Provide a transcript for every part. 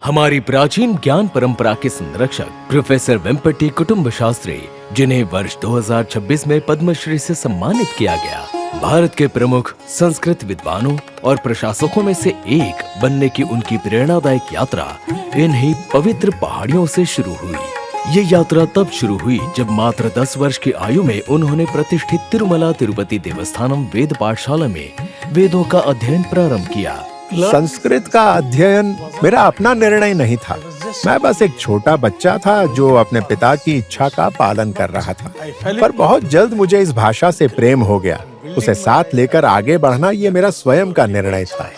हमारी प्राचीन ज्ञान परंपरा के संरक्षक प्रोफेसर वेम्पटी कुटुंब शास्त्री, जिन्हें वर्ष 2026 में पद्मश्री से सम्मानित किया गया, भारत के प्रमुख संस्कृत विद्वानों और प्रशासकों में से एक बनने की उनकी प्रेरणादायक यात्रा इन्हीं पवित्र पहाड़ियों से शुरू हुई। ये यात्रा तब शुरू हुई जब मात्र 10 वर्ष की आयु में उन्होंने प्रतिष्ठित तिरुमला तिरुपति देवस्थानम वेद पाठशाला में वेदों का अध्ययन प्रारंभ किया। संस्कृत का अध्ययन मेरा अपना निर्णय नहीं था। मैं बस एक छोटा बच्चा था जो अपने पिता की इच्छा का पालन कर रहा था, पर बहुत जल्द मुझे इस भाषा से प्रेम हो गया। उसे साथ लेकर आगे बढ़ना ये मेरा स्वयं का निर्णय था।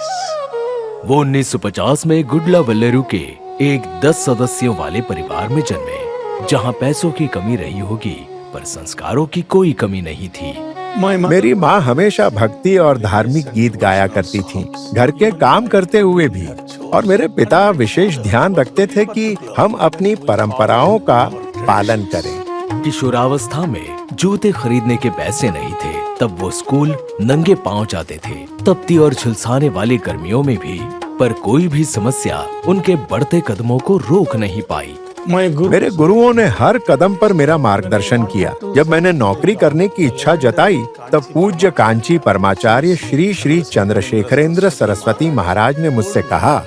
वो 1950 में गुडलावल्लेरू के एक 10 सदस्यों वाले परिवार में जन्मे, जहाँ पैसों की कमी रही होगी पर संस्कारों की कोई कमी नहीं थी। मेरी माँ हमेशा भक्ति और धार्मिक गीत गाया करती थी, घर के काम करते हुए भी। और मेरे पिता विशेष ध्यान रखते थे कि हम अपनी परंपराओं का पालन करें। किशोरावस्था में जूते खरीदने के पैसे नहीं थे, तब वो स्कूल नंगे पांव जाते थे, तपती और झुलसाने वाली गर्मियों में भी। पर कोई भी समस्या उनके बढ़ते कदमों को रोक नहीं पाई। मेरे गुरुओं ने हर कदम पर मेरा मार्गदर्शन किया। जब मैंने नौकरी करने की इच्छा जताई, तब पूज्य कांची परमाचार्य श्री श्री चंद्रशेखरेंद्र सरस्वती महाराज ने मुझसे कहा,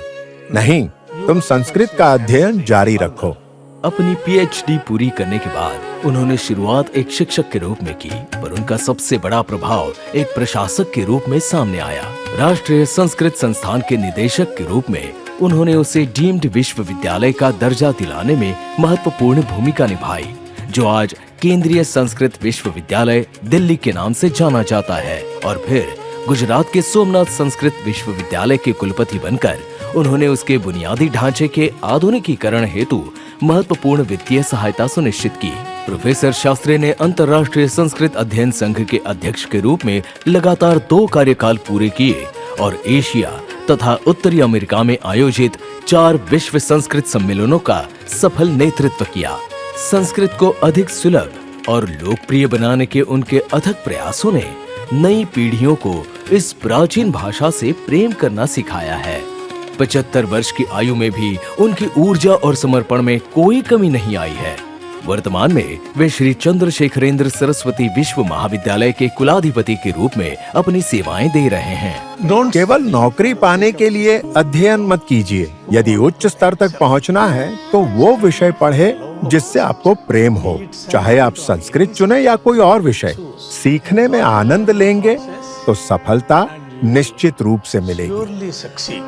नहीं, तुम संस्कृत का अध्ययन जारी रखो। अपनी पीएचडी पूरी करने के बाद उन्होंने शुरुआत एक शिक्षक के रूप में की, पर उनका सबसे बड़ा प्रभाव एक प्रशासक के रूप में सामने आया। राष्ट्रीय संस्कृत संस्थान के निदेशक के रूप में उन्होंने उसे डीम्ड विश्वविद्यालय का दर्जा दिलाने में महत्वपूर्ण भूमिका निभाई, जो आज केंद्रीय संस्कृत विश्वविद्यालय दिल्ली के नाम से जाना जाता है। और फिर गुजरात के सोमनाथ संस्कृत विश्वविद्यालय के कुलपति बनकर उन्होंने उसके बुनियादी ढांचे के आधुनिकीकरण हेतु महत्वपूर्ण वित्तीय सहायता सुनिश्चित की। प्रोफेसर शास्त्री ने अंतर्राष्ट्रीय संस्कृत अध्ययन संघ के अध्यक्ष के रूप में लगातार 2 कार्यकाल पूरे किए और एशिया तथा उत्तरी अमेरिका में आयोजित 4 विश्व संस्कृत सम्मेलनों का सफल नेतृत्व किया। संस्कृत को अधिक सुलभ और लोकप्रिय बनाने के उनके अथक प्रयासों ने नई पीढ़ियों को इस प्राचीन भाषा से प्रेम करना सिखाया है। 75 वर्ष की आयु में भी उनकी ऊर्जा और समर्पण में कोई कमी नहीं आई है। वर्तमान में वे श्री चंद्रशेखरेंद्र सरस्वती विश्व महाविद्यालय के कुलाधिपति के रूप में अपनी सेवाएं दे रहे हैं। केवल नौकरी पाने के लिए अध्ययन मत कीजिए। यदि उच्च स्तर तक पहुंचना है तो वो विषय पढ़े जिससे आपको प्रेम हो। चाहे आप संस्कृत चुने या कोई और विषय, सीखने में आनंद लेंगे तो सफलता निश्चित रूप से मिलेगी।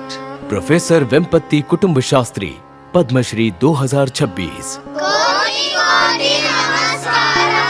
प्रोफेसर वेम्पति कुटुंब शास्त्री, पद्मश्री 2026। कोटि कोटि नमस्कार।